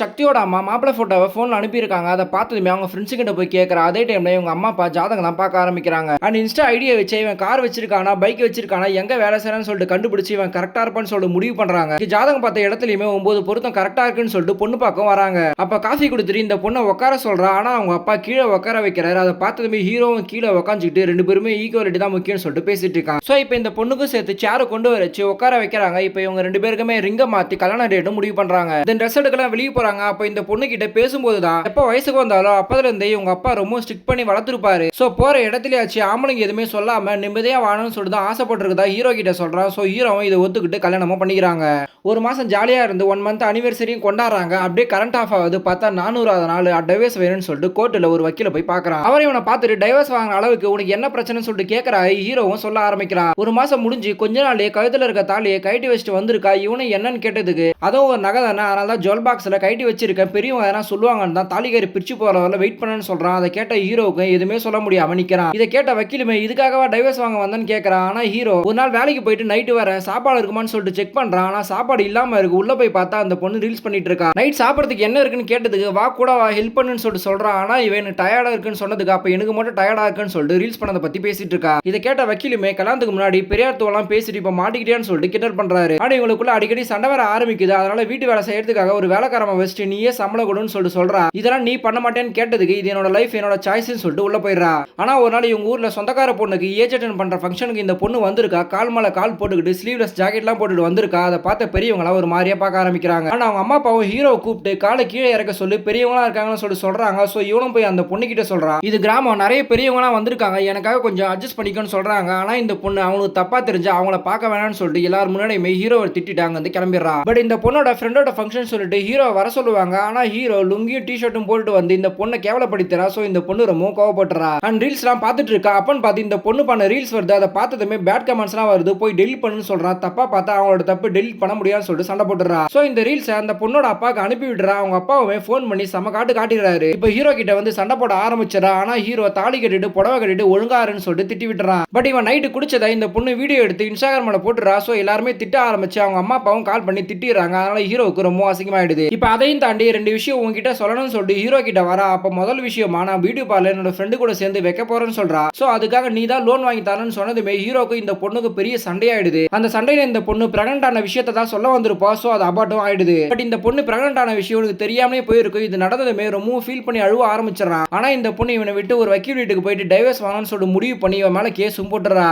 சக்தியோட அம்மா மாப்பிள்ளை ஃபோட்டோவை ஃபோன்ல அனுப்பியிருக்காங்க. அத பார்த்ததுமே அவங்க ஃப்ரெண்ட்ஸ் கிட்ட போய் கேட்கறா. அதே டைம்ல இவங்க அம்மா, அப்பா ஜாதகம்லாம் பார்க்க ஆரம்பிக்கிறாங்க. அண்ட் இன்ஸ்டா ஐடிய வச்சு இவன் கார் வச்சிருக்கானா, பைக் வச்சிருக்கானா, எங்க வேலை செய்றான்னு சொல்லிட்டு கண்டுபிடிச்சு இவன் கரெக்ட்டா இருப்பான்னு சொல்லிட்டு முடிவு பண்றாங்க. ஜாதகம் பார்த்த இடத்துலயுமே 9 பொருத்தம் கரெக்ட்டா இருக்குன்னு சொல்லிட்டு பொண்ணு பார்க்க வராங்க. அப்ப காஃபி குடுத்துட்டு இந்த பொண்ண உட்கார சொல்றா. ஆனா அவங்க அப்பா கீழ உட்கார வைக்கிறாரு. அத பார்த்ததுமே ஹீரோவும் கீழ உட்கார்ந்துட்டு 2 பேருமே ஈக்குவாலிட்டி தான் முக்கியம்னு சொல்லிட்டு பேசிட்டு இருக்காங்க. சோ இப்போ இந்த பொண்ணுக்கும் சேர்த்து சேர் கொண்டு வச்சு உட்கார வைக்கிறாங்க. இப்போ இவங்க 2 பேருக்குமே ரிங்க மாத்தி கல்யாண டேட் முடிவு பண்றாங்க. தென் ட்ரெஸ் எடுக்கலாம் வெளிய போறாங்க. அப்ப இந்த பொண்ணு கிட்ட பேசும்போது தான் எப்ப வயசுக்கு வந்தாலும் அப்பதுல இருந்தே உங்க அப்பா ரொம்ப ஸ்ட்ரிக்ட் பண்ணி வளர்த்துருப்பாரு. சோ போற இடத்துலயாச்சு ஆம்பளைங்க எதுவுமே சொல்லாம நிம்மதியா வாழணும்னு சொல்லிட்டு ஆசைப்பட்டிருக்கதா ஹீரோ கிட்ட சொல்றான். சோ ஹீரோவும் இதை ஒத்துக்கிட்டு கல்யாணமும் பண்ணிக்கிறாங்க. ஒரு மாசம் ஜாலியா இருந்து 1 மந்த் அனிவர்சரியும் கொண்டாடுறாங்க. அப்படியே கரண்ட் ஆஃப் ஆகுது. பார்த்தா 400வது நாள் டைவர்ஸ் வேணும்னு சொல்லிட்டு கோர்ட்ல ஒரு வக்கீல போய் பாக்குறான். அவர் இவனை பார்த்துட்டு டைவர்ஸ் வாங்குற அளவுக்கு உனக்கு என்ன பிரச்சனைன்னு சொல்லிட்டு கேட்கறாரு. ஹீரோவும் சொல்ல ஆரம்பிக்கிறான். ஒரு மாசம் முடிஞ்சு கொஞ்ச நாளே கழுத்துல இருக்க தாலியை கழட்டி வச்சுட்டு வந்திருக்கா. இவனை என்னன்னு கேட்டதுக்கு அதுவும் ஒரு நகை தானே, அதனால தான் ஜுவல் பாக்ஸ்ல கழட்டி வச்சிருக்கேன், பெரியவங்க எதனா சொல்லுவாங்கன்னு தான் தாலிகாரி பிரிச்சு போற வரல வெயிட் பண்ணன்னு சொல்றான். அதை கேட்ட ஹீரோவுக்கு எதுவுமே சொல்ல முடியாம நிக்கிறான். இதை கேட்ட வக்கீலுமே இதுக்காகவா டைவர்ஸ் வாங்க வந்தேன்னு கேட்கறான். ஆனா ஹீரோ ஒரு நாள் வேலைக்கு போயிட்டு நைட்டு வரேன் சாப்பாடு இருக்குமான்னு சொல்லிட்டு செக் பண்றான். ஆனா சாப்பாடு இல்லாம இருக்கு. உள்ள போய் பார்த்தா அந்த பொண்ணு ரீல்ஸ் பண்ணிட்டு இருக்கா. நைட் சாப்பிடறதுக்கு என்ன இருக்குன்னு கேட்டதுக்கு வா கூட வா ஹெல்ப் பண்ணுன்னு சொல்லிட்டு சொல்றான். ஆனா இவன் டயர்டா இருக்குன்னு சொன்னதுக்கு அப்ப எனக்கு மட்டும் டயர்டா இருக்குன்னு சொல்லிட்டு ரீல்ஸ் பண்ணதை பத்தி பேசிட்டு இருக்கா. இதை கேட்ட வக்கீலுமே கல்யாணத்துக்கு முன்னாடி பெரியார் தோலாம் பேசிட்டு இப்ப மாட்டிக்கிட்டேன்னு சொல்லிட்டு கிண்டல் பண்றாரு. ஆனா இவங்களுக்குள்ள அடிக்கடி சண்டை வர ஆரம்பிக்குது. அதனால வீட்டு வேலை செய்யறதுக்காக ஒரு வேலைக்காரமா வச்சுட்டு நீயே சம்பளம் கொடுன்னு சொல்லிட்டு சொல்றா. இதெல்லாம் நீ பண்ண மாட்டேன்னு கேட்டதுக்கு இது என்னோட லைஃப் என்னோட சாய்ஸ்னு சொல்லிட்டு உள்ள போயிடுறா. ஆனா ஒரு நாள் இவங்க ஊர்ல சொந்தக்கார பொண்ணுக்கு ஏஜ் அட்டெண்ட் பண்ற ஃபங்க்ஷனுக்கு இந்த பொண்ணு வந்திருக்கா. கால் மேல கால் போட்டுக்கிட்டு ஸ்லீவ்லெஸ் ஜாக்கெட்லாம் போட்டுட்டு வந்திருக்கா. அதை பார்த்த பெரியவங்களா ஒரு மாதிரியா பார்க்க ஆரம்பிக்கிறாங்க. ஆனா அவங்க அம்மா அப்பாவும் ஹீரோ கூப்பிட்டு காலை கீழே இறக்க சொல்லி பெரியவங்களா இருக்காங்கன்னு சொல்லி சொல்றாங்க. சோ இவனும் போய் அந்த பொண்ணு கிட்ட சொல்றான். இது கிராமம், நிறைய பெரியவங்களா வந்திருக்காங்க, எனக்காக கொஞ்சம் அட்ஜஸ்ட் பண்ணிக்கன்னு சொல்றாங்க. ஆனா இந்த பொண்ணு அவங்களுக்கு தப்பா தெரிஞ்சு அவங்கள பார்க்க வேணாம்னு சொல்லிட்டு எல்லாரும் முன்னாடியுமே ஹீரோவை திட்டிட்டாங்க வந்து கிளம்பிடுறா. பட் இந்த பொண்ணோட ஃப்ரெண்டோட ஃபங்க்ஷன் சொல்லிட்டு ஹீரோ வர சொல்லுவாங்க. ஆனா ஹீரோ லுங்கியும் டி-ஷர்ட்டும் போட்டு வந்து இந்த பொண்ணை கேவலப்படுத்துறா. சோ இந்த பொண்ணு ரொம்ப கோவப்படுறா. அண்ட் ரீல்ஸ்லாம் பார்த்துட்டு இருக்கா. அப்பன்னு பார்த்து இந்த பொண்ணு பண்ண ரீல்ஸ் வருது. அதை பார்த்ததுமே பேட் கமெண்ட்ஸ்லாம் வருது. போய் டெலிட் பண்ணுன்னு சொல்றான். தப்பா பார்த்தா அவங்களோட தப்பு டெலிட் பண்ண முடியாதுன்னு சொல்லிட்டு சண்டை போட்டுறா. சோ இந்த ரீல்ஸ் அந்த பொண்ணோட அப்பாவுக்கு அனுப்பி விடுறா. அவங்க அப்பாவுமே ஃபோன் பண்ணி சம காட்டுறாரு. இப்போ ஹீரோ கிட்ட வந்து சண்டை போட ஆரம்பிச்சிடா. ஆனா ஹீரோ தாலி கட்டிட்டு புடவை கட்டிட்டு ஒழுங்காருன்னு சொல்லிட்டு திட்டி விட்டுறான். பட் இவன் நைட்டு குடிச்சதை இந்த பொண்ணு வீடியோ எடுத்து இன்ஸ்டாகிராம்ல போட்டுறா. சோ எல்லாருமே திட்ட ஆரம்பிச்சு அவங்க அம்மா அப்பாவும் கால் பண்ணி திட்டிடுறாங்க. அதனால ஹீரோவுக்கு ரொம்ப அசிங்கமாயிடுது. இப்போ அதையும் தாண்டி 2 விஷயம் உங்ககிட்ட சொல்லணும்னு சொல்லிட்டு ஹீரோ கிட்ட வரா. அப்ப முதல் விஷயமா நான் பியூட்டி பார்லர் என்னோட ஃப்ரெண்டு கூட சேர்ந்து வைக்க போறேன்னு சொல்றா. சோ அதுக்காக நீ தான் லோன் வாங்கி தரேன்னு சொன்னதுமே ஹீரோக்கு இந்த பொண்ணுக்கு பெரிய சண்டையாயிடுது. அந்த சண்டையில இந்த பொண்ணு பிரெக்னன்ட் ஆன விஷயத்தை தான் சொல்ல வந்திருப்பா. சோ அது அபார்ட்டும் ஆயிடுது. பட் இந்த பொண்ணு பிரெக்னன்ட் ஆன விஷயம் உனக்கு தெரியாமலே போயிருக்கு. இது நடந்ததுமே ரொம்ப ஃபீல் பண்ணி அழுவ ஆரம்பிச்சிடறான். ஆனா இந்த பொண்ணு இவனை விட்டு ஒரு வக்கீல் வீட்டுக்கு போயிட்டு டைவர்ஸ் வாங்கணும்னு சொல்லிட்டு முடிவு பண்ணி இவன் மேல கேஸும் போட்டுறா.